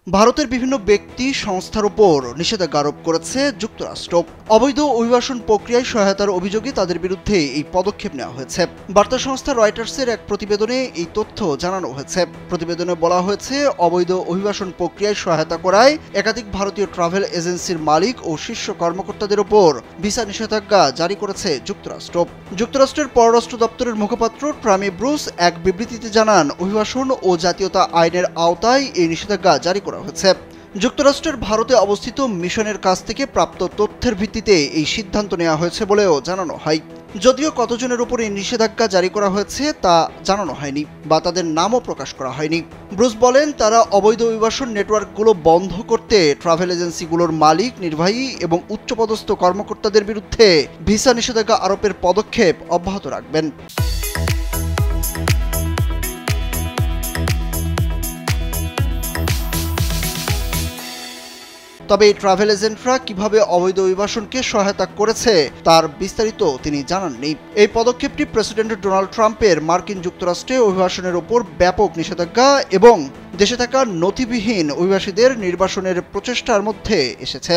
ভারতের বিভিন্ন ব্যক্তি সংস্থার উপর নিষেধাজ্ঞা আরোপ করেছে যুক্তরাষ্ট্র। অবৈধ অভিবাসন প্রক্রিয়ায় সহায়তার অভিযোগে তাদের বিরুদ্ধে এই পদক্ষেপ নেওয়া হয়েছে। বার্তা সংস্থা রয়টার্সের এক প্রতিবেদনে এই তথ্য জানানো হয়েছে। প্রতিবেদনে বলা হয়েছে, অবৈধ অভিবাসন প্রক্রিয়ায় সহায়তা করায় একাধিক ভারতীয় ট্রাভেল এজেন্সির মালিক ও শীর্ষ কর্মকর্তাদের উপর ভিসা নিষেধাজ্ঞা জারি করেছে যুক্তরাষ্ট্র। যুক্তরাষ্ট্রের পররাষ্ট্র দপ্তরের মুখপাত্র ট্রামি ব্রুস এক বিবৃতিতে জানান, অভিবাসন ও জাতীয়তা আইনের আওতায় এই নিষেধাজ্ঞা জারি করা হয়েছে। যুক্তরাষ্ট্রের ভারতে অবস্থিত মিশনের কাছ থেকে প্রাপ্ত তথ্যের ভিত্তিতে এই সিদ্ধান্ত নেওয়া হয়েছে বলেও জানানো হয়। যদিও কতজনের উপর এই নিষেধাজ্ঞা জারি করা হয়েছে তা জানানো হয়নি বা তাদের নামও প্রকাশ করা হয়নি। ব্রুস বলেন, তারা অবৈধ অভিবাসন নেটওয়ার্কগুলো বন্ধ করতে ট্রাভেল এজেন্সিগুলোর মালিক, নির্বাহী এবং উচ্চপদস্থ কর্মকর্তাদের বিরুদ্ধে ভিসা নিষেধাজ্ঞা আরোপের পদক্ষেপ অব্যাহত রাখবেন। তবে এই ট্রাভেল এজেন্টরা কিভাবে অবৈধ অভিবাসনকে সহায়তা করেছে তার বিস্তারিত তিনি জানাননি। এই পদক্ষেপটি প্রেসিডেন্ট ডোনাল্ড ট্রাম্পের মার্কিন যুক্তরাষ্ট্রে অভিবাসনের উপর ব্যাপক নিষেধাজ্ঞা এবং দেশে থাকা নথিবিহীন অভিবাসীদের নির্বাসনের প্রচেষ্টার মধ্যে এসেছে।